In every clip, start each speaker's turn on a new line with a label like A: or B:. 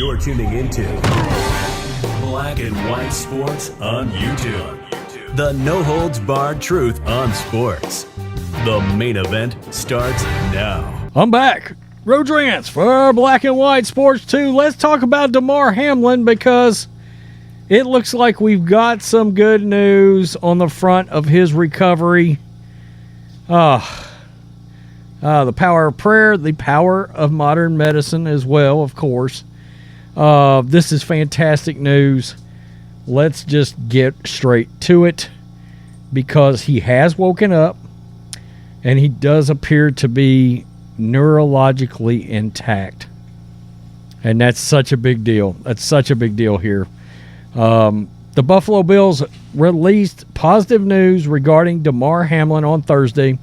A: You're tuning into Black and White Sports on YouTube. The no-holds-barred truth on sports. The main event starts now.
B: I'm back. Road Rants for Black and White Sports 2. Let's talk about Damar Hamlin because it looks like we've got some good news on the front of his recovery. The power of prayer, the power of modern medicine as well, of course. This is fantastic news. Let's just get straight to it because he has woken up and he does appear to be neurologically intact. And that's such a big deal. That's such a big deal here. The Buffalo Bills released positive news regarding Damar Hamlin on Thursday.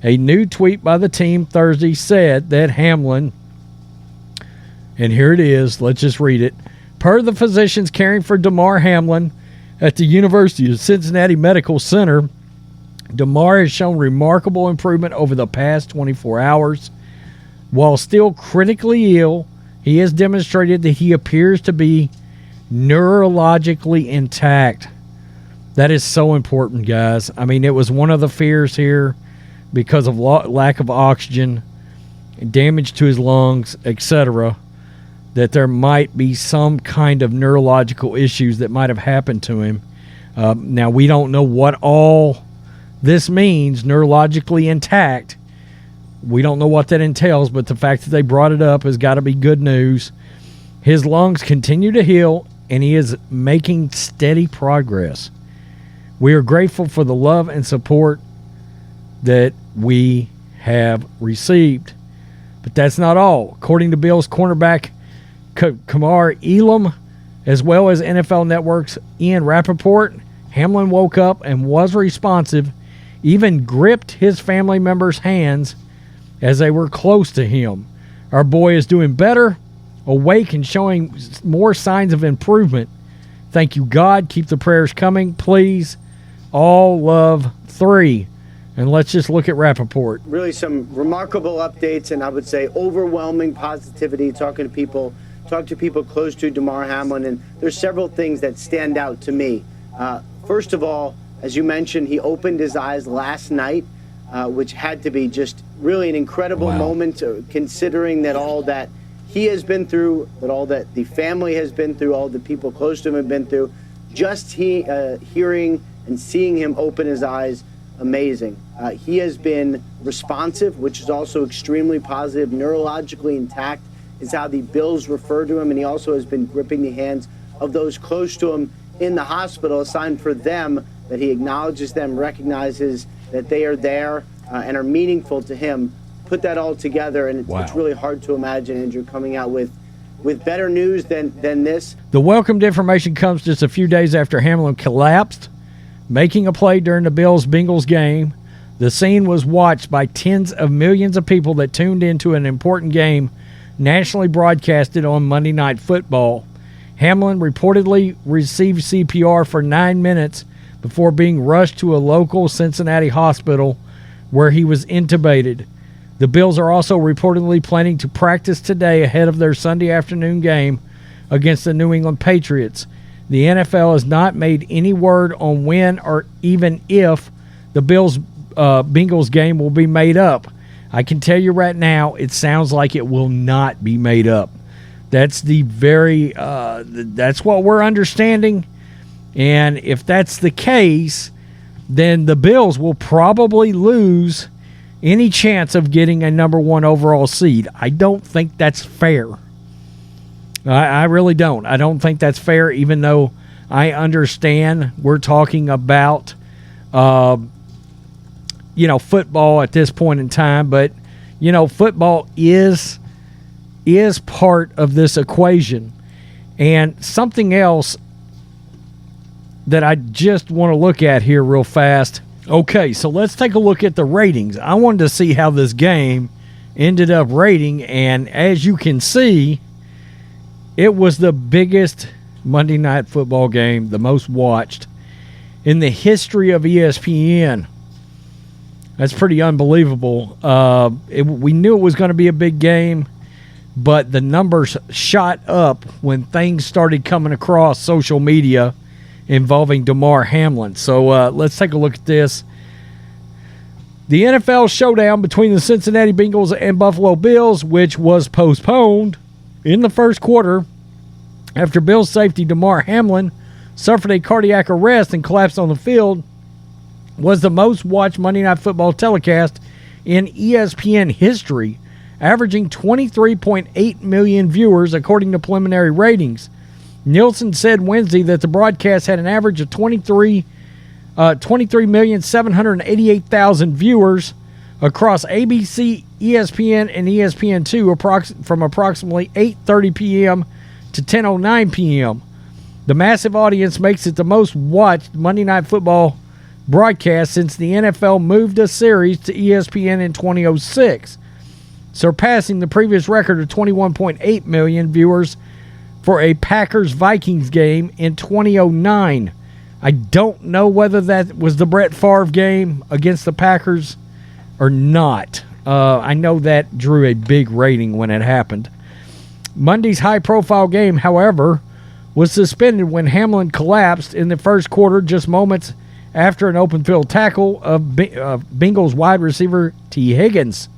B: A new tweet by the team Thursday said that Hamlin, and here it is, let's just read it. Per the physicians caring for Damar Hamlin at the University of Cincinnati Medical Center, Damar has shown remarkable improvement over the past 24 hours. While still critically ill, he has demonstrated that he appears to be neurologically intact. That is so important, guys. I mean, it was one of the fears here because of lack of oxygen, damage to his lungs, etc., that there might be some kind of neurological issues that might have happened to him. Now, we don't know what all this means, neurologically intact. We don't know what that entails, but the fact that they brought it up has got to be good news. His lungs continue to heal, and he is making steady progress. We are grateful for the love and support that we have received. But that's not all. According to Bills cornerback Kamar Elam, as well as NFL Network's Ian Rappaport, Hamlin woke up and was responsive, even gripped his family members' hands as they were close to him. Our boy is doing better, awake, and showing more signs of improvement. Thank you, God. Keep the prayers coming, please. All love, 3. And let's just look at Rappaport.
C: Really some remarkable updates, and I would say overwhelming positivity, talking to people close to Damar Hamlin, and there's several things that stand out to me. First of all, as you mentioned, he opened his eyes last night, which had to be just really an incredible moment, considering that all that he has been through, that all that the family has been through, all the people close to him have been through. Just hearing and seeing him open his eyes, amazing. He has been responsive, which is also extremely positive, neurologically intact is how the Bills refer to him, and he also has been gripping the hands of those close to him in the hospital, a sign for them that he acknowledges them, recognizes that they are there and are meaningful to him. Put that all together, and it's really hard to imagine Andrew coming out with better news than this.
B: The welcomed information comes just a few days after Hamlin collapsed, making a play during the Bengals game. The scene was watched by tens of millions of people that tuned into an important game nationally broadcasted on Monday Night Football. Hamlin reportedly received CPR for 9 minutes before being rushed to a local Cincinnati hospital where he was intubated. The Bills are also reportedly planning to practice today ahead of their Sunday afternoon game against the New England Patriots. The NFL has not made any word on when or even if the Bengals game will be made up. I can tell you right now, it sounds like it will not be made up. That's that's what we're understanding. And if that's the case, then the Bills will probably lose any chance of getting a number 1 overall seed. I don't think that's fair. I really don't. I don't think that's fair, even though I understand we're talking about football at this point in time, but football is part of this equation. And something else that I just want to look at here real fast. Okay, so let's take a look at the ratings. I wanted to see how this game ended up rating, and as you can see, it was the biggest Monday Night Football game, the most watched in the history of ESPN. That's pretty unbelievable. We knew it was going to be a big game. but the numbers shot up when things started coming across social media involving Damar Hamlin. So let's take a look at this. The NFL showdown between the Cincinnati Bengals and Buffalo Bills, which was postponed in the first quarter after Bills safety Damar Hamlin suffered a cardiac arrest and collapsed on the field, was the most watched Monday Night Football telecast in ESPN history, averaging 23.8 million viewers according to preliminary ratings. Nielsen said Wednesday that the broadcast had an average of 23,788,000 viewers across ABC, ESPN, and ESPN2 from approximately 8:30 p.m. to 10:09 p.m. The massive audience makes it the most watched Monday Night Football broadcast since the NFL moved a series to ESPN in 2006, surpassing the previous record of 21.8 million viewers for a Packers-Vikings game in 2009. I don't know whether that was the Brett Favre game against the Packers or not. I know that drew a big rating when it happened. Monday's high-profile game, however, was suspended when Hamlin collapsed in the first quarter just moments after an open-field tackle of Bengals wide receiver T. Higgins.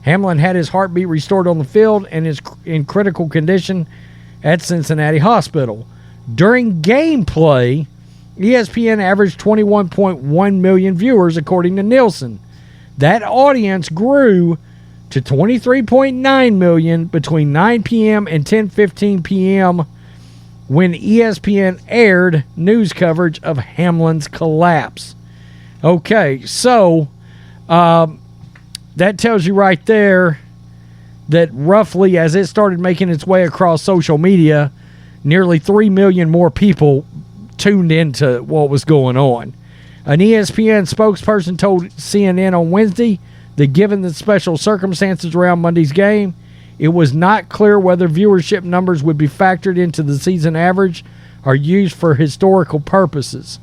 B: Hamlin had his heartbeat restored on the field and is in critical condition at Cincinnati Hospital. During gameplay, ESPN averaged 21.1 million viewers, according to Nielsen. That audience grew to 23.9 million between 9 p.m. and 10:15 p.m. when ESPN aired news coverage of Hamlin's collapse. Okay, so that tells you right there that roughly as it started making its way across social media, nearly 3 million more people tuned into what was going on. An ESPN spokesperson told CNN on Wednesday that given the special circumstances around Monday's game, it was not clear whether viewership numbers would be factored into the season average or used for historical purposes.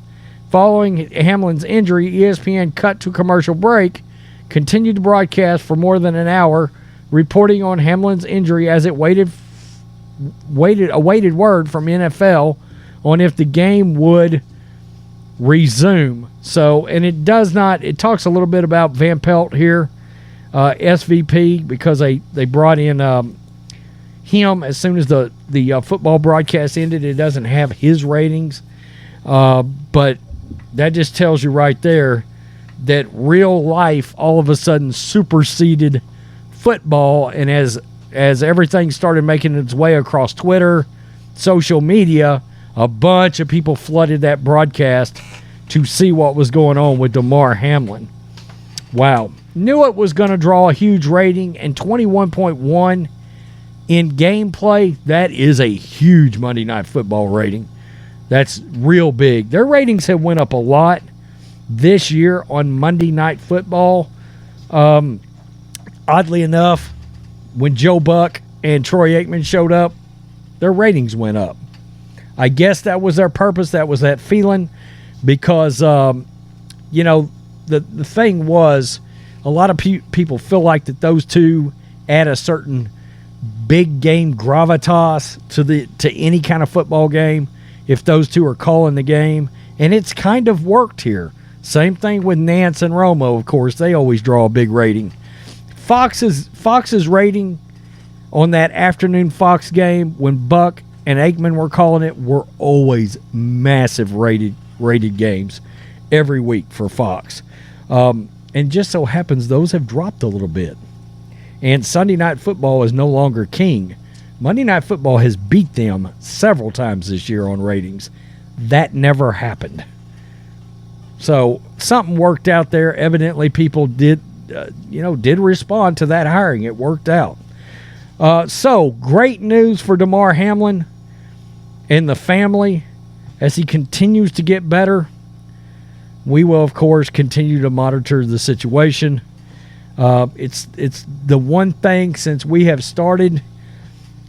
B: Following Hamlin's injury, ESPN cut to commercial break, continued to broadcast for more than an hour, reporting on Hamlin's injury as it awaited word from NFL on if the game would resume. So, and it does not, it talks a little bit about Van Pelt here, SVP, because they brought in him as soon as the football broadcast ended. It doesn't have his ratings, but that just tells you right there that real life all of a sudden superseded football, and as everything started making its way across Twitter, social media, a bunch of people flooded that broadcast to see what was going on with Damar Hamlin. Wow. Knew it was going to draw a huge rating, and 21.1 in gameplay, that is a huge Monday Night Football rating. That's real big. Their ratings have went up a lot this year on Monday Night Football. Oddly enough, when Joe Buck and Troy Aikman showed up, their ratings went up. I guess that was their purpose. That was that feeling, because, the thing was, a lot of people feel like that those two add a certain big game gravitas to any kind of football game if those two are calling the game, and it's kind of worked here. Same thing with Nance and Romo, of course. They always draw a big rating. Fox's rating on that afternoon Fox game when Buck and Aikman were calling it were always massive rated games every week for Fox. And just so happens those have dropped a little bit. And Sunday Night Football is no longer king. Monday Night Football has beat them several times this year on ratings. That never happened. So something worked out there. Evidently people did respond to that hiring. It worked out. So great news for Damar Hamlin and the family as he continues to get better. We will, of course, continue to monitor the situation. It's the one thing since we have started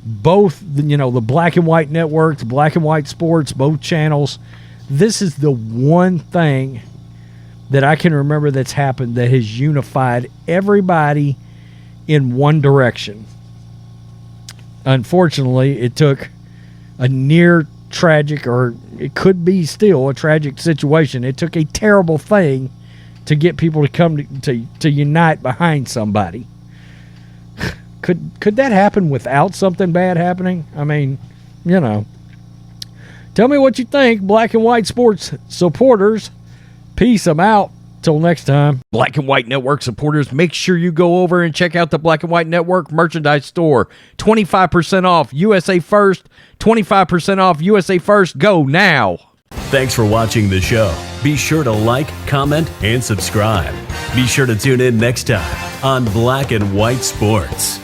B: both, the black and white networks, black and white sports, both channels. This is the one thing that I can remember that's happened that has unified everybody in one direction. unfortunately, it took a near tragic, or it could be still a tragic situation. It took a terrible thing to get people to come to unite behind somebody. Could that happen without something bad happening? I mean, you know. Tell me what you think, Black and White Sports supporters. Peace. I'm out. Till next time. Black and White Network supporters, make sure you go over and check out the Black and White Network merchandise store. 25% off USA First. 25% off USA First. Go now.
A: Thanks for watching the show. Be sure to like, comment, and subscribe. Be sure to tune in next time on Black and White Sports.